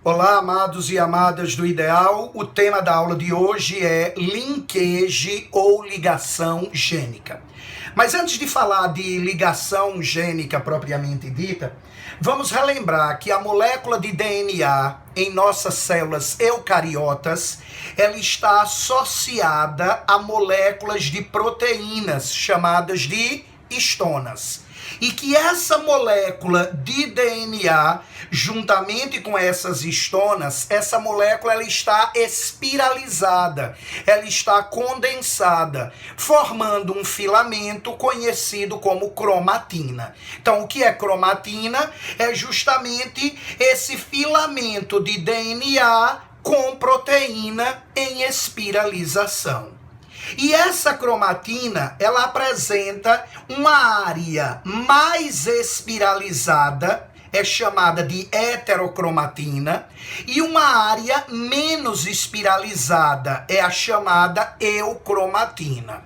Olá, amados e amadas do Ideal. O tema da aula de hoje é linkage ou ligação gênica. Mas antes de falar de ligação gênica propriamente dita, vamos relembrar que a molécula de DNA em nossas células eucariotas, ela está associada a moléculas de proteínas chamadas de histonas. E que essa molécula de DNA, juntamente com essas histonas, essa molécula ela está espiralizada, ela está condensada, formando um filamento conhecido como cromatina. Então, o que é cromatina? É justamente esse filamento de DNA com proteína em espiralização. E essa cromatina, ela apresenta uma área mais espiralizada, é chamada de heterocromatina, e uma área menos espiralizada, é a chamada eucromatina.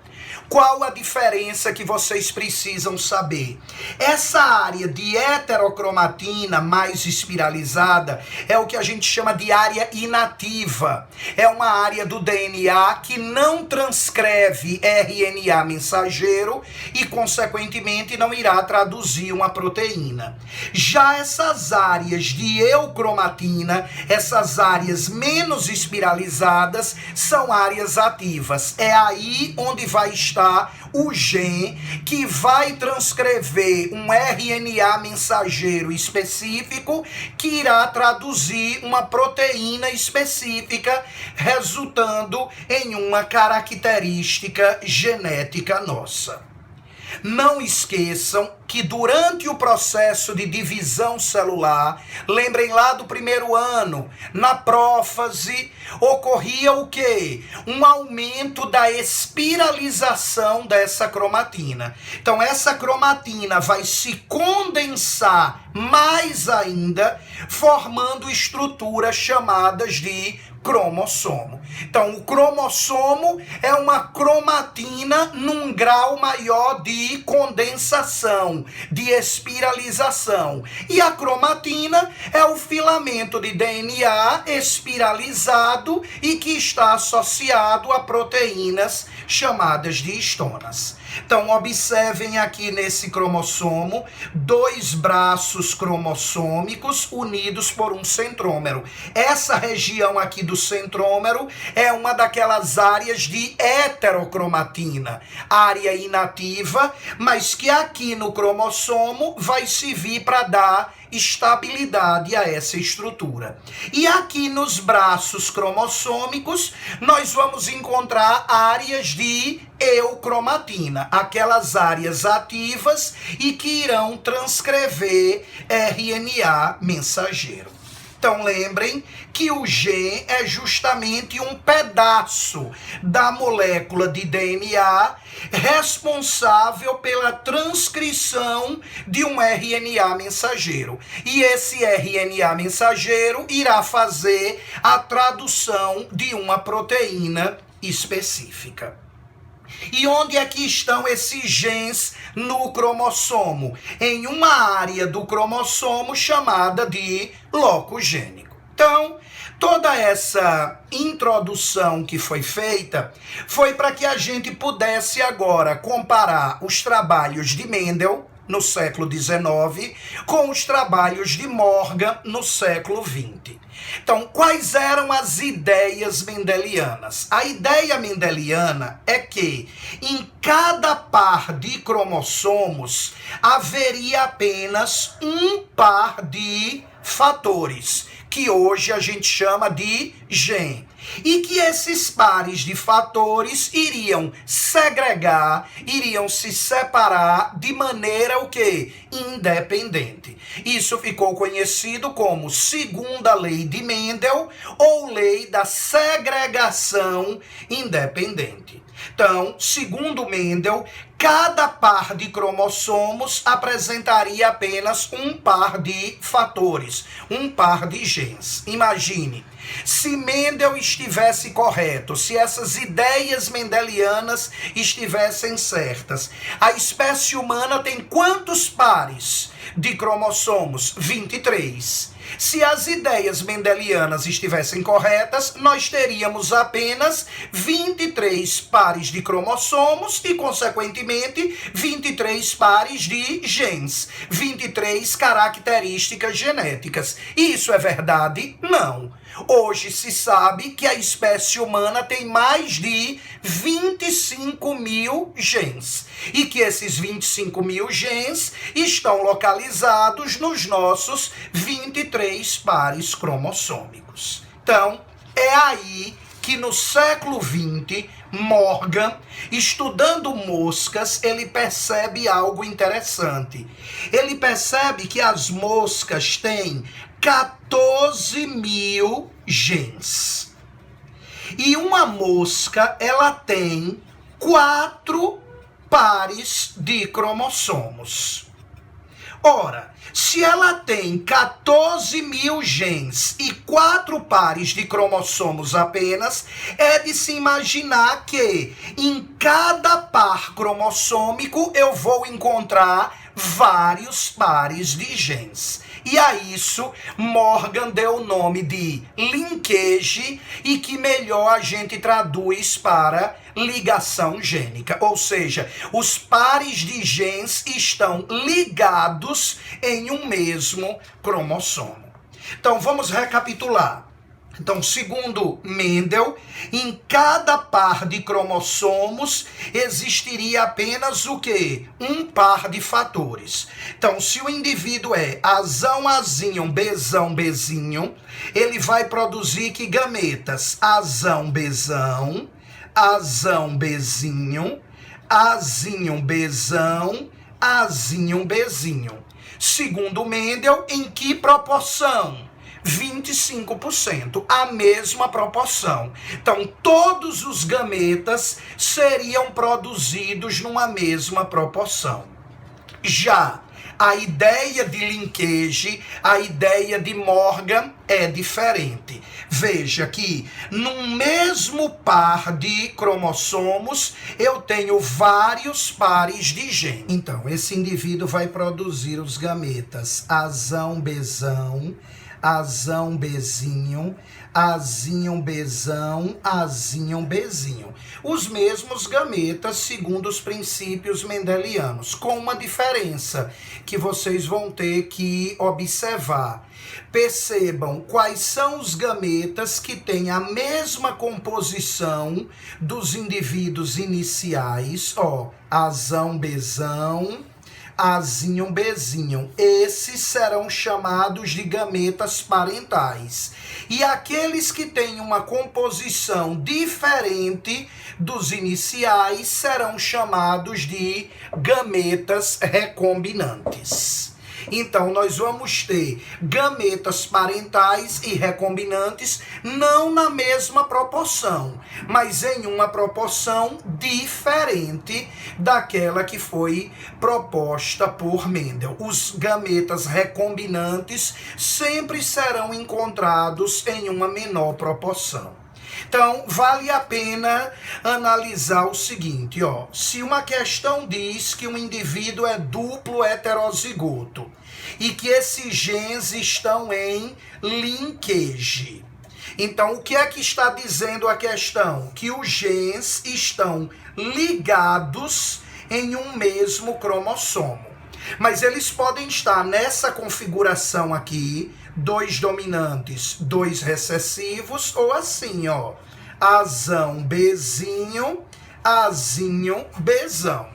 Qual a diferença que vocês precisam saber? Essa área de heterocromatina mais espiralizada é o que a gente chama de área inativa. É uma área do DNA que não transcreve RNA mensageiro e, consequentemente, não irá traduzir uma proteína. Já essas áreas de eucromatina, essas áreas menos espiralizadas, são áreas ativas. É aí onde vai estar o gene que vai transcrever um RNA mensageiro específico que irá traduzir uma proteína específica, resultando em uma característica genética nossa. Não esqueçam que durante o processo de divisão celular, lembrem lá do primeiro ano, na prófase, ocorria o quê? Um aumento da espiralização dessa cromatina. Então, essa cromatina vai se condensar mais ainda, formando estruturas chamadas de cromossomo. Então, o cromossomo é uma cromatina num grau maior de condensação, de espiralização. E a cromatina é o filamento de DNA espiralizado e que está associado a proteínas chamadas de histonas. Então, observem aqui nesse cromossomo, dois braços cromossômicos unidos por um centrômero. Essa região aqui do centrômero é uma daquelas áreas de heterocromatina, área inativa, mas que aqui no cromossomo vai servir para dar estabilidade a essa estrutura. E aqui nos braços cromossômicos, nós vamos encontrar áreas de eucromatina, aquelas áreas ativas e que irão transcrever RNA mensageiro. Então, lembrem que o gene é justamente um pedaço da molécula de DNA responsável pela transcrição de um RNA mensageiro. E esse RNA mensageiro irá fazer a tradução de uma proteína específica. E onde é que estão esses genes no cromossomo? Em uma área do cromossomo chamada de loco gênico. Então, toda essa introdução que foi feita foi para que a gente pudesse agora comparar os trabalhos de Mendel, no século XIX, com os trabalhos de Morgan, no século XX. Então, quais eram as ideias mendelianas? A ideia mendeliana é que em cada par de cromossomos haveria apenas um par de fatores, que hoje a gente chama de gene. E que esses pares de fatores iriam segregar, iriam se separar de maneira o quê? Independente. Isso ficou conhecido como segunda lei de Mendel ou lei da segregação independente. Então, segundo Mendel, cada par de cromossomos apresentaria apenas um par de fatores, um par de genes. Imagine, se Mendel estivesse correto, se essas ideias mendelianas estivessem certas, a espécie humana tem quantos pares de cromossomos? 23. Se as ideias mendelianas estivessem corretas, nós teríamos apenas 23 pares de cromossomos e, consequentemente, 23 pares de genes, 23 características genéticas. Isso é verdade? Não. Hoje se sabe que a espécie humana tem mais de 25 mil genes e que esses 25 mil genes estão localizados nos nossos 23 pares cromossômicos. Então, é aí que no século XX, Morgan, estudando moscas, ele percebe algo interessante. Ele percebe que as moscas têm 14 mil genes. E uma mosca, ela tem 4 pares de cromossomos. Ora, se ela tem 14 mil genes e 4 pares de cromossomos apenas, é de se imaginar que em cada par cromossômico eu vou encontrar vários pares de genes. E a isso Morgan deu o nome de linkage e que melhor a gente traduz para ligação gênica. Ou seja, os pares de genes estão ligados em um mesmo cromossomo. Então vamos recapitular. Então, segundo Mendel, em cada par de cromossomos existiria apenas o quê? Um par de fatores. Então, se o indivíduo é Azão, Azinho, Bezão, Bezinho, ele vai produzir que gametas? Azão, Bezão, Azão, Bezinho, Azinho, Bezão, Azinho, Bezinho. Segundo Mendel, em que proporção? 25%, a mesma proporção. Então, todos os gametas seriam produzidos numa mesma proporção. Já a ideia de linkage, a ideia de Morgan é diferente. Veja que num mesmo par de cromossomos eu tenho vários pares de genes. Então, esse indivíduo vai produzir os gametas Azão, Bezão, Azão, Bezinho, Azinho, Bezão, Azinho, Bezinho. Os mesmos gametas segundo os princípios mendelianos, com uma diferença que vocês vão ter que observar. Percebam quais são os gametas que têm a mesma composição dos indivíduos iniciais, Azão, Bezão, Azinho, Bezinho. Esses serão chamados de gametas parentais. E aqueles que têm uma composição diferente dos iniciais serão chamados de gametas recombinantes. Então, nós vamos ter gametas parentais e recombinantes não na mesma proporção, mas em uma proporção diferente daquela que foi proposta por Mendel. Os gametas recombinantes sempre serão encontrados em uma menor proporção. Então, vale a pena analisar o seguinte, se uma questão diz que um indivíduo é duplo heterozigoto e que esses genes estão em linkage. Então, o que é que está dizendo a questão? Que os genes estão ligados em um mesmo cromossomo. Mas eles podem estar nessa configuração aqui, 2 dominantes, 2 recessivos, ou assim, Azão, Bezinho, Azinho, Bezão.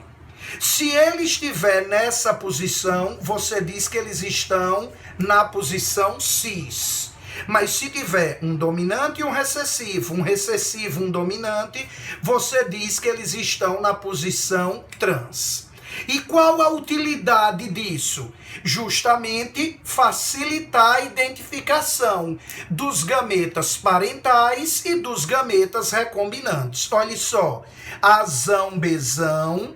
Se ele estiver nessa posição, você diz que eles estão na posição cis. Mas se tiver um dominante e um recessivo, um dominante, você diz que eles estão na posição trans. E qual a utilidade disso? Justamente facilitar a identificação dos gametas parentais e dos gametas recombinantes. Olha só, Azão, Bezão,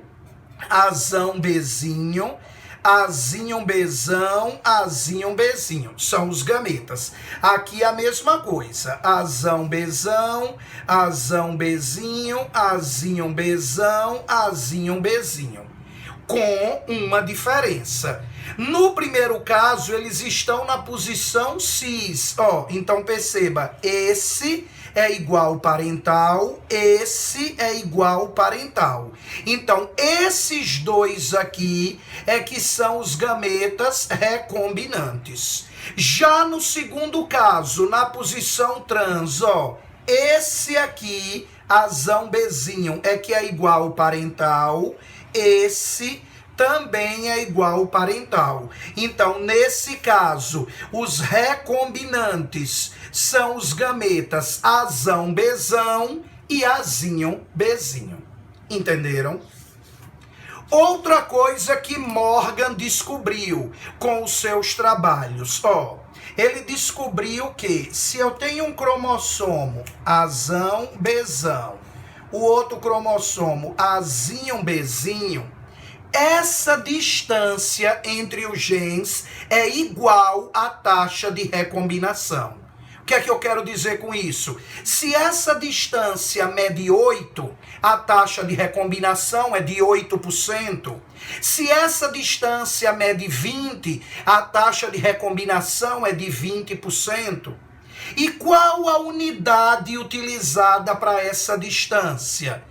Azão, Bezinho, Azinho, Bezão, Azinho, Bezinho. São os gametas. Aqui a mesma coisa. Azão, Bezão, Azão, Bezinho, Azinho, Bezão, Azinho, Bezinho. Com uma diferença. No primeiro caso, eles estão na posição cis. Então perceba, esse é igual parental, esse é igual parental. Então, esses dois aqui é que são os gametas recombinantes. Já no segundo caso, na posição trans, esse aqui, azão Bzinho, é que é igual parental, esse também é igual parental. Então, nesse caso, os recombinantes são os gametas azão Bzão e azinho Bzinho. Entenderam? Outra coisa que Morgan descobriu com os seus trabalhos, ele descobriu que se eu tenho um cromossomo azão Bzão, o outro cromossomo azinho Bzinho, essa distância entre os genes é igual à taxa de recombinação. O que é que eu quero dizer com isso? Se essa distância mede 8, a taxa de recombinação é de 8%. Se essa distância mede 20, a taxa de recombinação é de 20%. E qual a unidade utilizada para essa distância?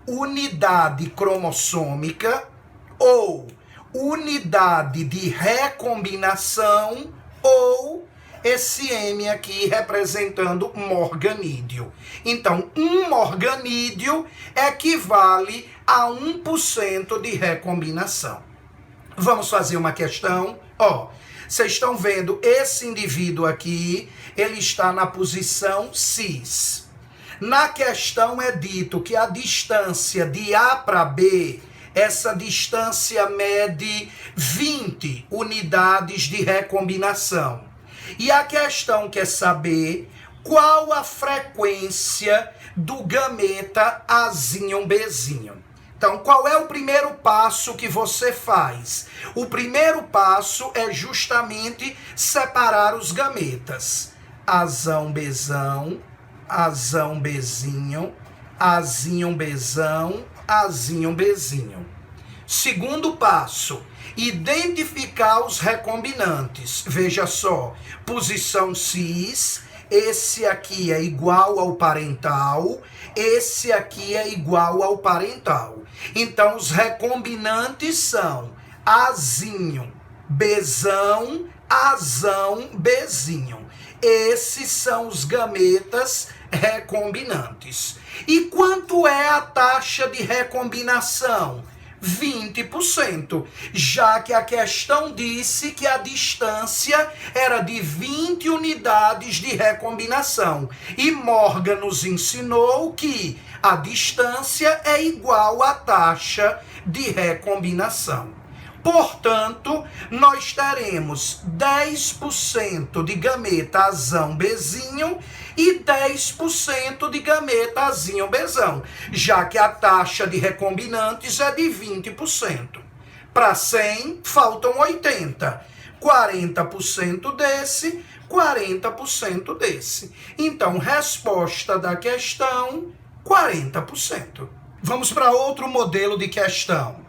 Unidade cromossômica ou unidade de recombinação, ou esse M aqui representando morganídeo. Então, um morganídeo equivale a 1% de recombinação. Vamos fazer uma questão. Vocês estão vendo esse indivíduo aqui, ele está na posição cis. Na questão é dito que a distância de A para B, essa distância mede 20 unidades de recombinação. E a questão quer saber qual a frequência do gameta azinho Bzinho. Então, qual é o primeiro passo que você faz? O primeiro passo é justamente separar os gametas. Azão Bzão, azão Bzinho, azinho Bzão, azinho Bzinho. Segundo passo, identificar os recombinantes. Veja só, posição cis, esse aqui é igual ao parental, esse aqui é igual ao parental. Então, os recombinantes são azinho, Bzão, azão, Bzinho. Esses são os gametas recombinantes. E quanto é a taxa de recombinação? 20%, já que a questão disse que a distância era de 20 unidades de recombinação. E Morgan nos ensinou que a distância é igual à taxa de recombinação. Portanto, nós teremos 10% de gameta azão Bzinho e 10% de gameta azinho Bzão, já que a taxa de recombinantes é de 20%. Para 100, faltam 80. 40% desse, 40% desse. Então, resposta da questão, 40%. Vamos para outro modelo de questão.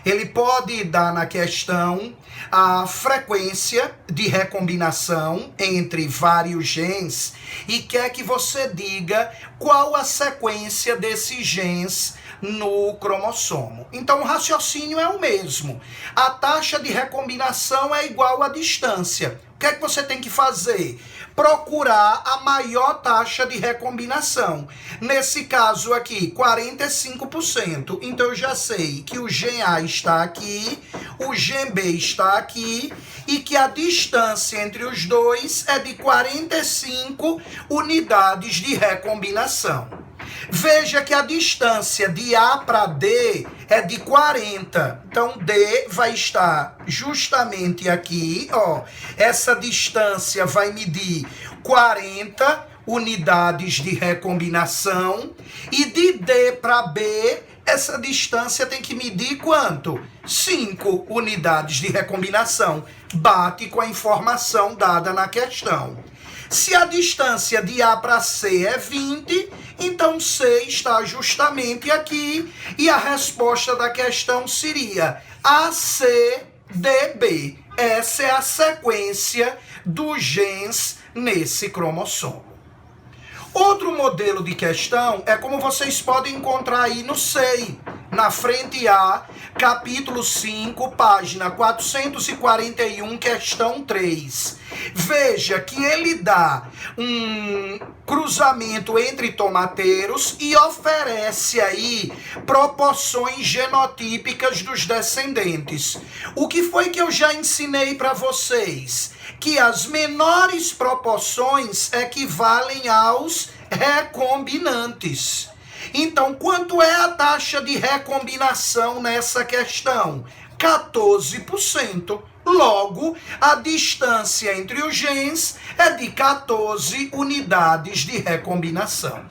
Ele pode dar na questão a frequência de recombinação entre vários genes e quer que você diga qual a sequência desses genes no cromossomo. Então, o raciocínio é o mesmo. A taxa de recombinação é igual à distância. O que é que você tem que fazer? Procurar a maior taxa de recombinação. Nesse caso aqui, 45%. Então, eu já sei que o gen A está aqui, o gen B está aqui, e que a distância entre os dois é de 45 unidades de recombinação. Veja que a distância de A para D é de 40. Então, D vai estar justamente aqui, Essa distância vai medir 40 unidades de recombinação. E de D para B, essa distância tem que medir quanto? 5 unidades de recombinação. Bate com a informação dada na questão. Se a distância de A para C é 20, então C está justamente aqui e a resposta da questão seria AC DB. Essa é a sequência dos genes nesse cromossomo. Outro modelo de questão é como vocês podem encontrar aí no SEI, na frente A, capítulo 5, página 441, questão 3. Veja que ele dá um cruzamento entre tomateiros e oferece aí proporções genotípicas dos descendentes. O que foi que eu já ensinei para vocês? Que as menores proporções equivalem aos recombinantes. Então, quanto é a taxa de recombinação nessa questão? 14%. Logo, a distância entre os genes é de 14 unidades de recombinação.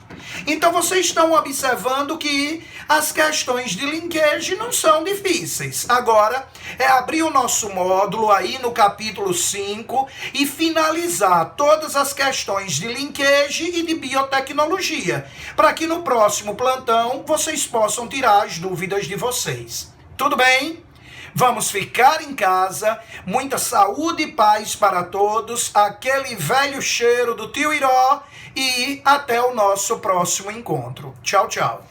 Então, vocês estão observando que as questões de linkage não são difíceis. Agora, é abrir o nosso módulo aí no capítulo 5 e finalizar todas as questões de linkage e de biotecnologia, para que no próximo plantão vocês possam tirar as dúvidas de vocês. Tudo bem? Vamos ficar em casa, muita saúde e paz para todos, aquele velho cheiro do tio Iró e até o nosso próximo encontro. Tchau, tchau.